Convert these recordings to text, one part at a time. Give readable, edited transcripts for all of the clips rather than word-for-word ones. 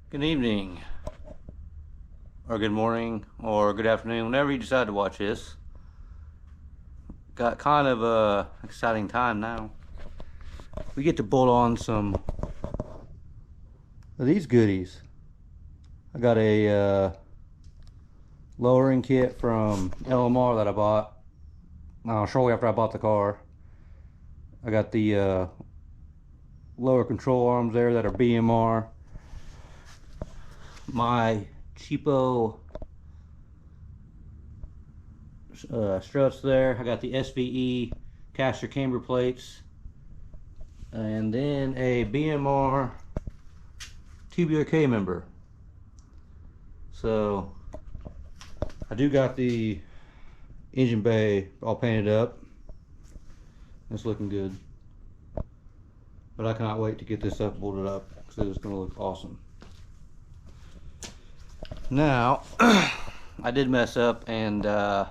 Good evening, or good morning, or good afternoon, whenever you decide to watch this. Got kind of a exciting time now. We get to bolt on some of these goodies. I got a lowering kit from LMR that I bought shortly after I bought the car. I got the lower control arms there that are BMR. My cheapo struts there. I got the SVE caster camber plates, and then a BMR tubular K member. So I do got the engine bay all painted up. It's looking good, but I cannot wait to get this up bolted up because it's going to look awesome. Now I did mess up and I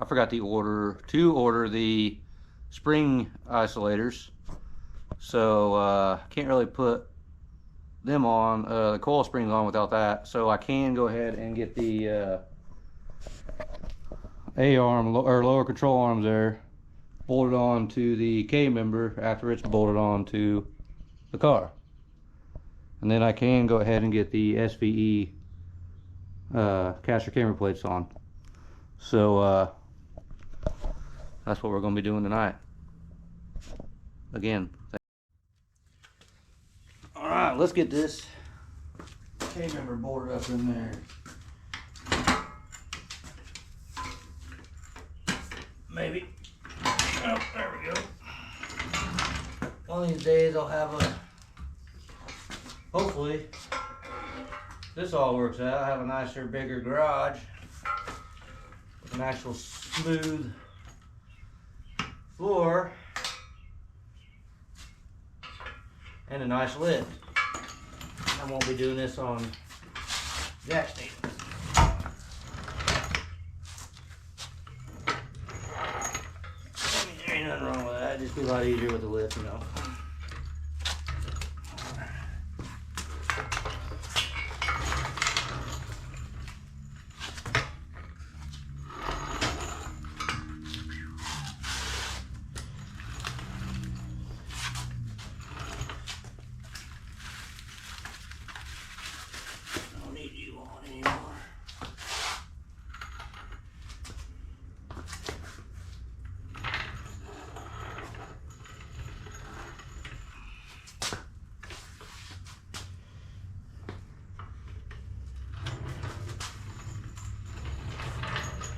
forgot to order the spring isolators, so can't really put them on the coil springs on without that. So I can go ahead and get the A arm or lower control arms there bolted on to the K member after it's bolted on to the car, and then I can go ahead and get the SVE caster camber plates on. So that's what we're going to be doing tonight. Again, all right, let's get this K member bolted up in there. Maybe. Oh, there we go. One of these days I'll have hopefully this all works out. I have a nicer, bigger garage with an actual smooth floor and a nice lift. I won't be doing this on jack stands. I mean, there ain't nothing wrong with that. It'd just be a lot easier with the lift, you know.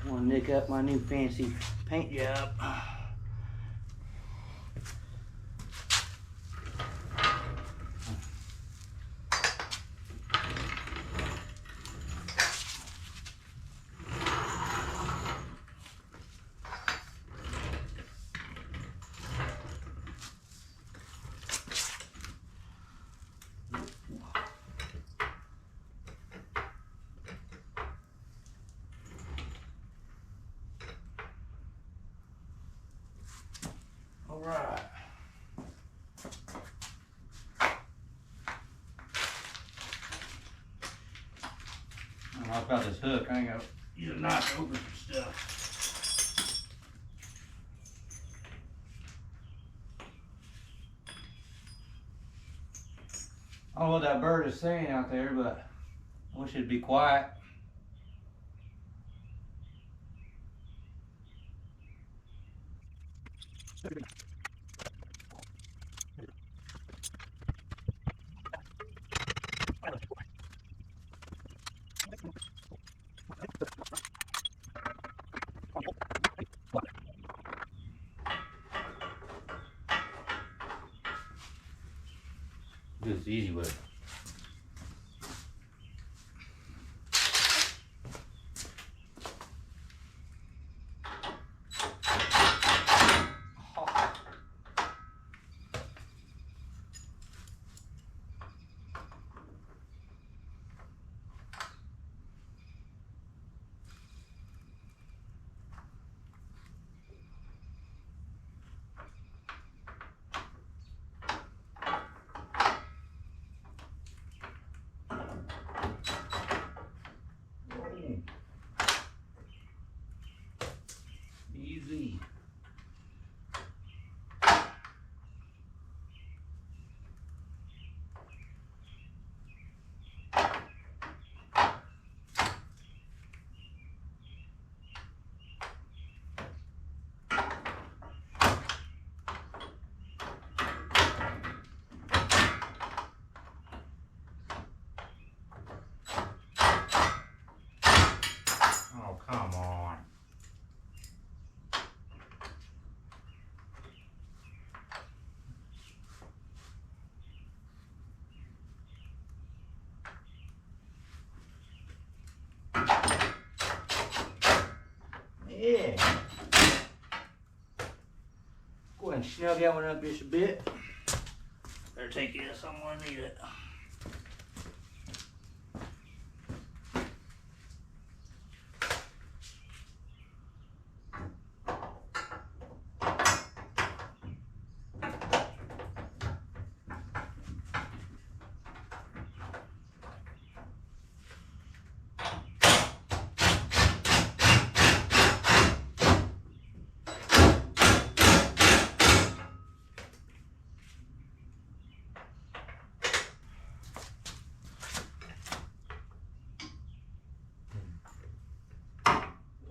I want to nick up my new fancy paint job. All right. I've got this hook. I ain't got to use a knife to open some stuff. I don't know what that bird is saying out there, but I wish it'd be quiet. Do this the easy way. snug that one up just a bit. Better take this somewhere I need it.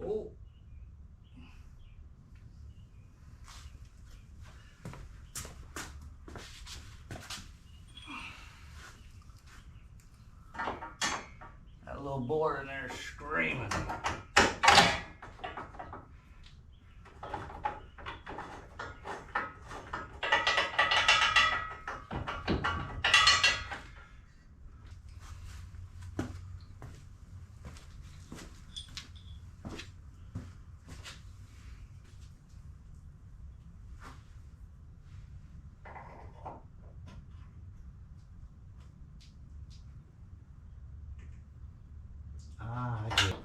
Oh. That little board in there is screaming. Ah, I get it.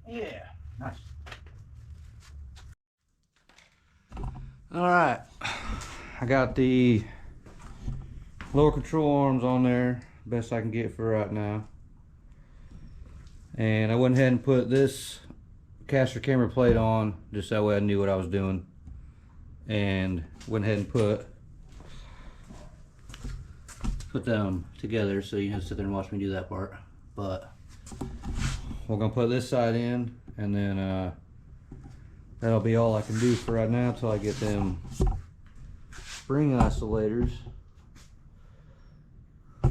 Yeah, nice. All right, I got the lower control arms on there, best I can get for right now. And I went ahead and put this caster camber plate on, just that way I knew what I was doing. And went ahead and put them together so you have to sit there and watch me do that part. But we're gonna put this side in, and then that'll be all I can do for right now until I get them spring isolators. I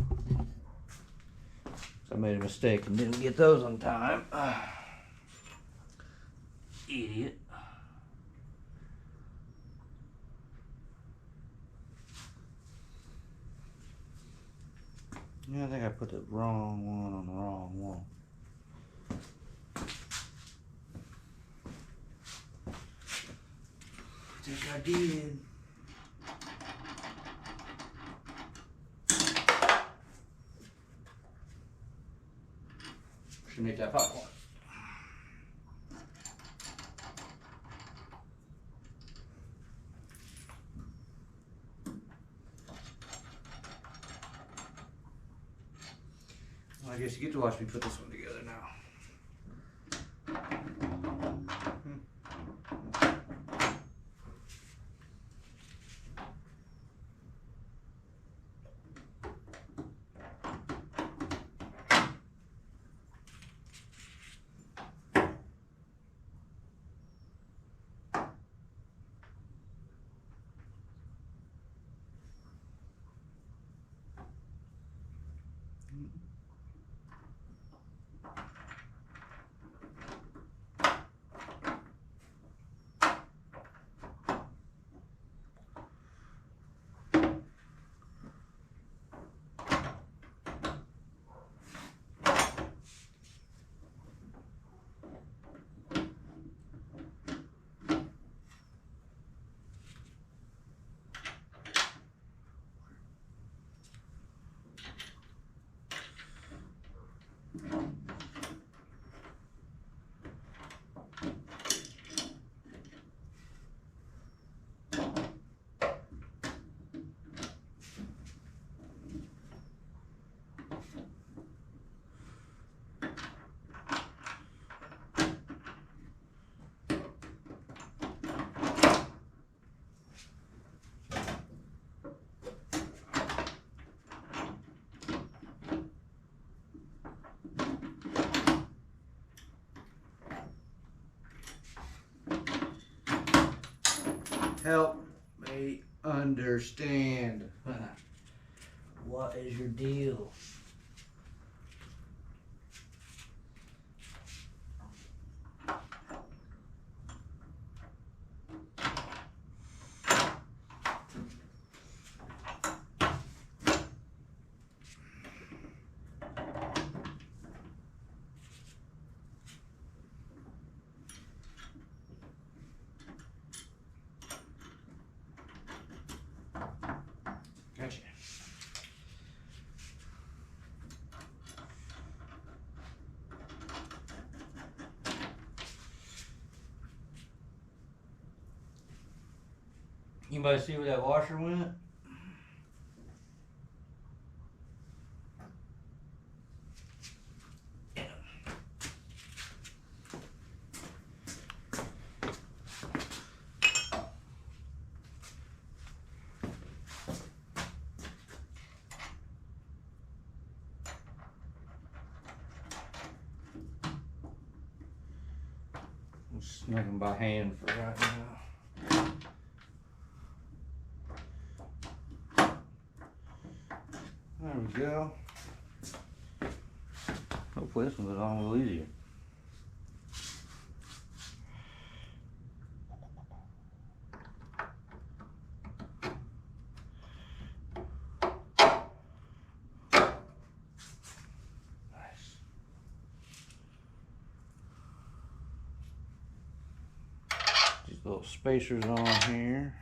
made a mistake and didn't get those on time. Idiot. Yeah, I think I put the wrong one on the wrong one. I think I did. Should make that popcorn. Well, I guess you get to watch me put this one together now. Help me understand. What is your deal? Gotcha. Anybody see where that washer went? I'm just making by hand for right now. There we go. Hopefully this one's on a little easier. Nice. These little spacers on here.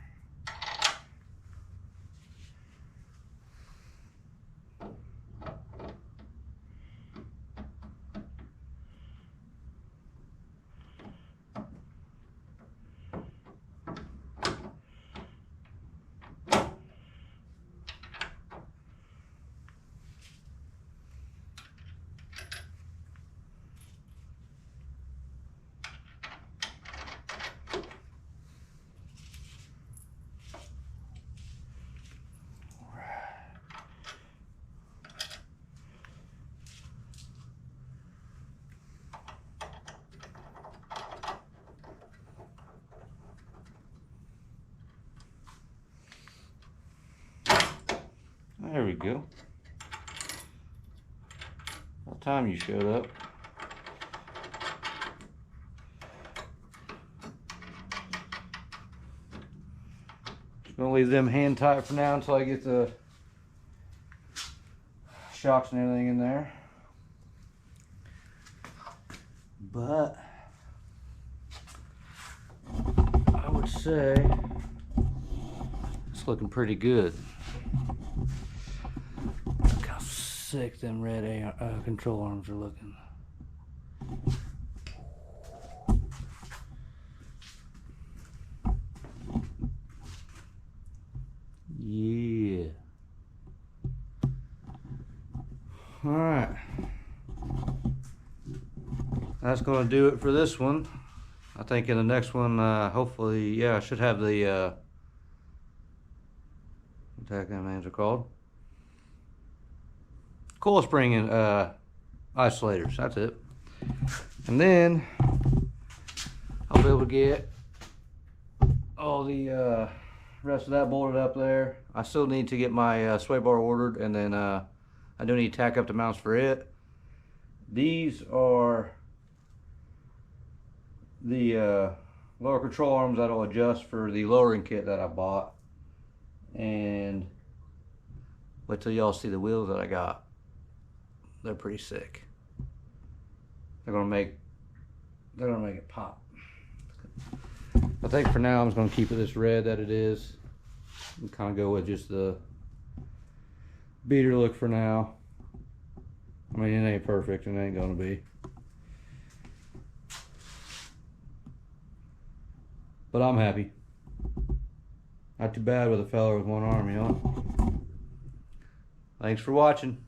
There we go. What time you showed up? Just gonna leave them hand tight for now until I get the shocks and everything in there. But I would say it's looking pretty good. Look how sick them red control arms are looking. Yeah. All right. That's going to do it for this one. I think in the next one, hopefully, yeah, I should have the, what the heck them names are called? Coil spring and isolators, that's it. And then I'll be able to get all the rest of that bolted up there. I still need to get my sway bar ordered, and then I do need to tack up the mounts for it. These are the lower control arms that'll adjust for the lowering kit that I bought. And wait till y'all see the wheels that I got. They're pretty sick. They're gonna make it pop. I think for now I'm just gonna keep it this red that it is and kind of go with just the beater look for now. I mean, it ain't perfect and it ain't gonna be, but I'm happy. Not too bad with a fella with one arm, you know. Thanks for watching.